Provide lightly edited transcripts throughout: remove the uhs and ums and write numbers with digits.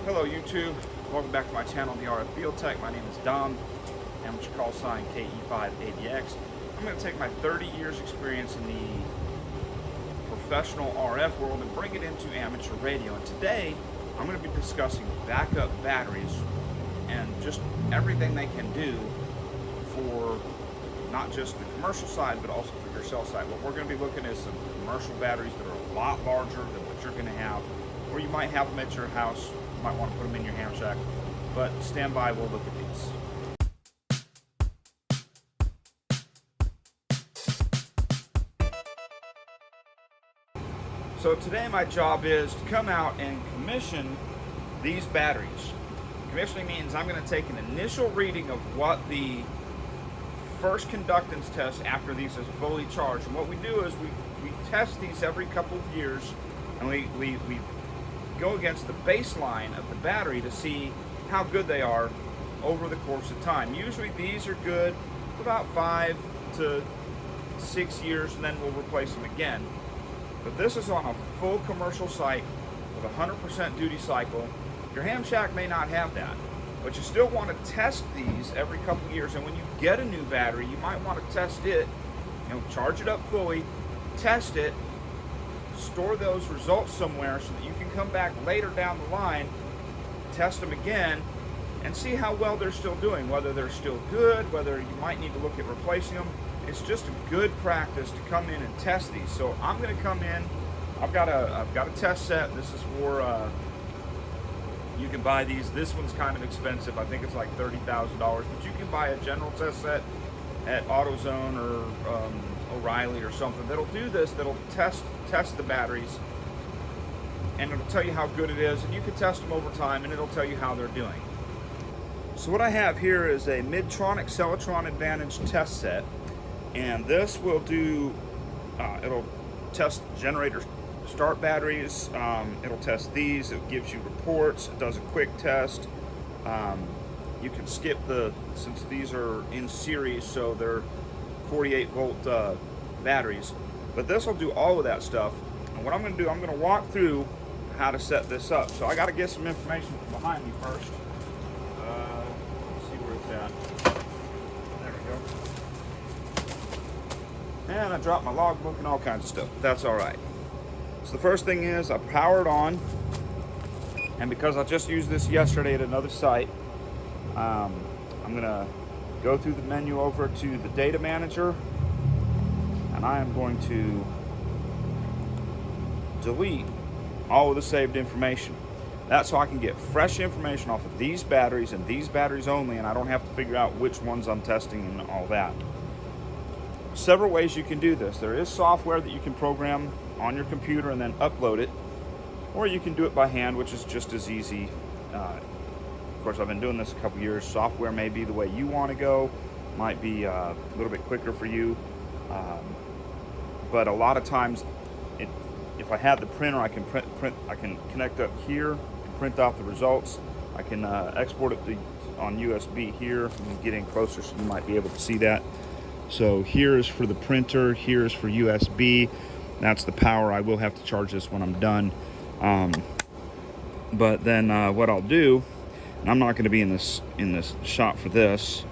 Hello YouTube, welcome back to my channel, the RF Field Tech. My name is Dom, amateur call sign KE580X. I'm going to take my 30 years experience in the professional RF world and bring it into amateur radio. And today, I'm going to be discussing backup batteries and just everything they can do for not just the commercial side, but also for your cell side. What we're going to be looking at is some commercial batteries that are a lot larger than what you're going to have, or you might have them at your house. You might want to put them in your ham shack, but stand by, we'll look at these. So today my job is to come out and commission these batteries. Commissioning means I'm going to take an initial reading of what the first conductance test after these is fully charged. And what we do is we test these every couple of years, and we go against the baseline of the battery to see how good they are over the course of time. Usually these are good for about 5 to 6 years, and then we'll replace them again. But this is on a full commercial site with 100% duty cycle. Your ham shack may not have that, but you still want to test these every couple of years. And when you get a new battery, you might want to test it, charge it up fully, test it, store those results somewhere so that you can come back later down the line, test them again, and see how well they're still doing, whether they're still good, whether you might need to look at replacing them. It's just a good practice to come in and test these. So I'm going to come in. I've got a test set. This is for you can buy these. This one's kind of expensive. I think it's like $30,000, but you can buy a general test set at AutoZone or O'Reilly or something that'll do this. That'll test the batteries, and it'll tell you how good it is, and you can test them over time, and it'll tell you how they're doing. So what I have here is a Midtronic Cellotron Advantage test set, and this will do. It'll test generator start batteries. It'll test these. It gives you reports. It does a quick test. You can skip since these are in series, so they're 48 volt batteries. But this will do all of that stuff. And what I'm going to do, I'm going to walk through how to set this up. So I got to get some information from behind me first. Let's see where it's at. There we go. And I dropped my logbook and all kinds of stuff. That's all right. So the first thing is I power it on. And because I just used this yesterday at another site, I'm going to go through the menu over to the data manager, and I am going to delete all of the saved information. That's so I can get fresh information off of these batteries and these batteries only, and I don't have to figure out which ones I'm testing and all that. Several ways you can do this. There is software that you can program on your computer and then upload it, or you can do it by hand, which is just as easy. Of course, I've been doing this a couple years. Software may be the way you want to go, might be a little bit quicker for you, but a lot of times, if I have the printer, I can I can connect up here and print off the results. I can export it on USB here. Let me get in closer so you might be able to see that. So here is for the printer, here is for USB. That's the power. I will have to charge this when I'm done. But then what I'll do, and I'm not going to be in this shop for this.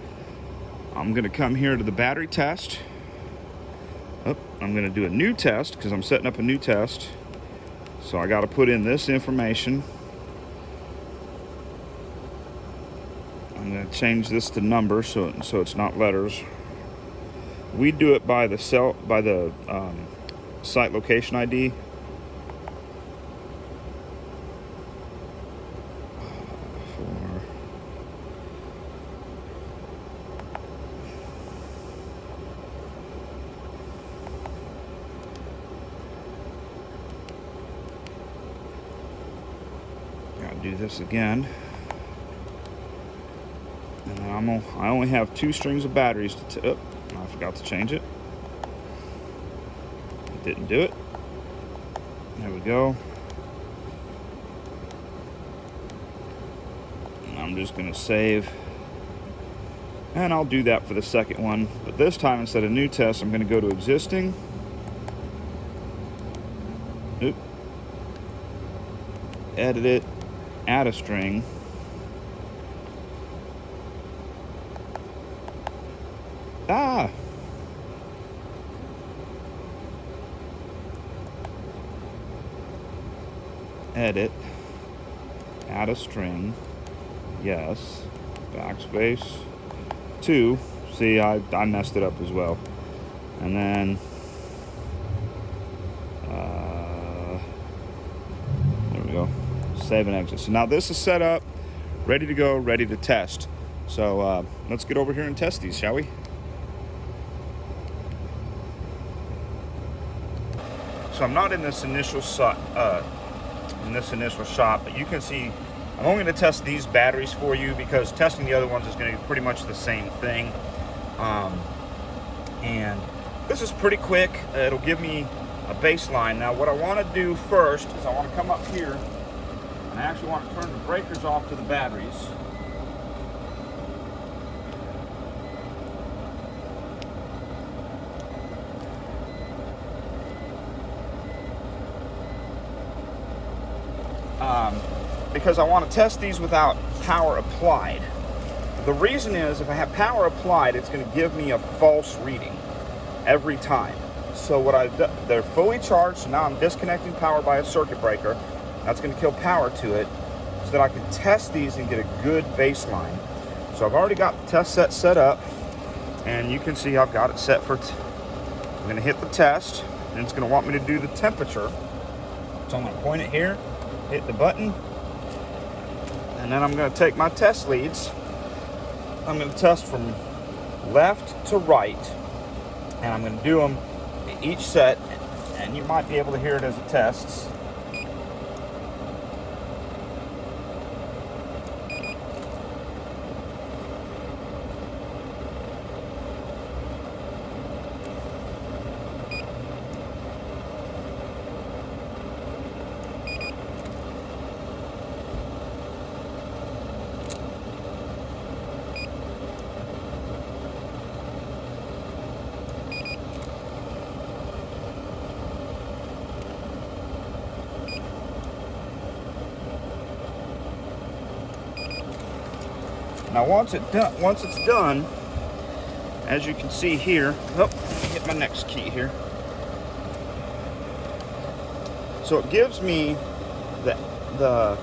I'm going to come here to the battery test. I'm going to do a new test because I'm setting up a new test. So I got to put in this information. I'm going to change this to numbers so it's not letters. We do it by the site location ID. Do this again, and then I only have 2 strings of batteries to I forgot to change it. Didn't do it. There we go. And I'm just going to save, and I'll do that for the second one, but this time instead of new test, I'm going to go to existing. Edit it, add a string. Edit, add a string, yes, backspace, 2, see I messed it up as well, and then there we go, save and exit. So now this is set up, ready to go, ready to test. So let's get over here and test these, shall we? So I'm not in this initial shot, but you can see I'm only going to test these batteries for you because testing the other ones is going to be pretty much the same thing. And this is pretty quick. It'll give me a baseline. Now what I want to do first is I want to come up here and I actually want to turn the breakers off to the batteries. Because I want to test these without power applied. The reason is if I have power applied, it's going to give me a false reading every time. So what I've done, they're fully charged, so now I'm disconnecting power by a circuit breaker. That's going to kill power to it so that I can test these and get a good baseline. So I've already got the test set up, and you can see I've got it set for, I'm going to hit the test, and it's going to want me to do the temperature. So I'm going to point it here, hit the button, and then I'm going to take my test leads. I'm going to test from left to right, and I'm going to do them each set, and you might be able to hear it as it tests. Now once it's done, as you can see here, hit my next key here. So it gives me the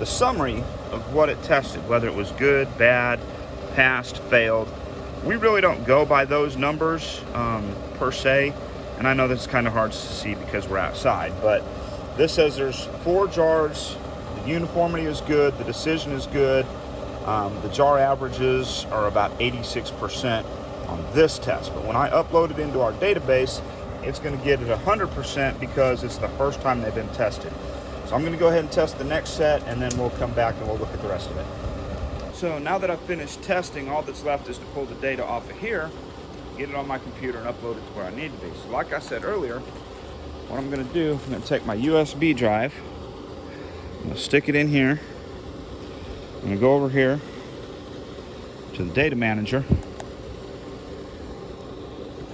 summary of what it tested, whether it was good, bad, passed, failed. We really don't go by those numbers per se, and I know this is kind of hard to see because we're outside, but this says there's 4 jars. Uniformity is good, the decision is good, the jar averages are about 86% on this test, but when I upload it into our database, it's going to get it 100% because it's the first time they've been tested. So I'm going to go ahead and test the next set, and then we'll come back and we'll look at the rest of it. So now that I've finished testing, all that's left is to pull the data off of here, get it on my computer, and upload it to where I need to be. So like I said earlier, what I'm going to do, I'm going to take my USB drive, I'm going to stick it in here. I'm going to go over here to the data manager. There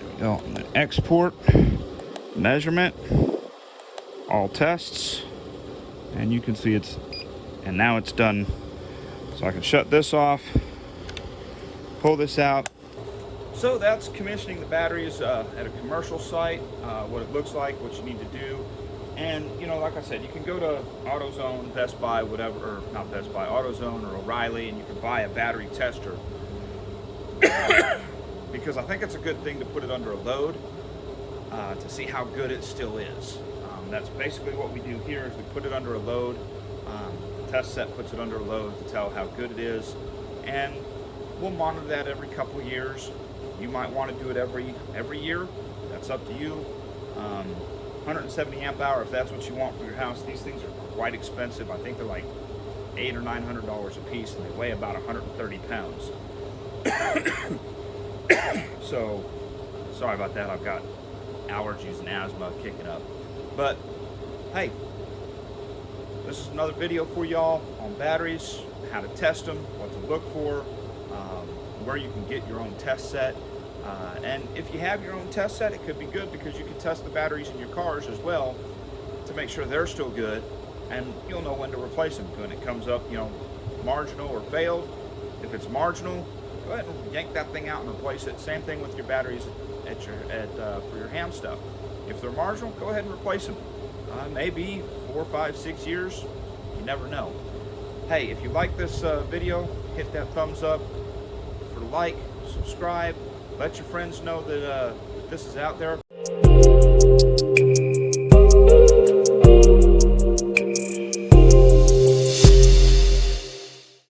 we go. I'm going to export, measurement, all tests, and you can see and now it's done. So I can shut this off, pull this out. So that's commissioning the batteries at a commercial site, what it looks like, what you need to do. And, you know, like I said, you can go to AutoZone, Best Buy, whatever, or not Best Buy, AutoZone or O'Reilly, and you can buy a battery tester. Because I think it's a good thing to put it under a load to see how good it still is. That's basically what we do here is we put it under a load. The test set puts it under a load to tell how good it is. And we'll monitor that every couple of years. You might want to do it every year. That's up to you. 170 amp hour, if that's what you want for your house. These things are quite expensive. I think they're like $800 or $900 a piece, and they weigh about 130 pounds. So, sorry about that. I've got allergies and asthma kicking up. But, hey, this is another video for y'all on batteries, how to test them, what to look for, where you can get your own test set. And if you have your own test set, it could be good because you can test the batteries in your cars as well to make sure they're still good, and you'll know when to replace them when it comes up, marginal or failed. If it's marginal, go ahead and yank that thing out and replace it. Same thing with your batteries for your ham stuff. If they're marginal, go ahead and replace them. Maybe 4, 5, 6 years. You never know. Hey, if you like this video, hit that thumbs up for like, subscribe, let your friends know that this is out there.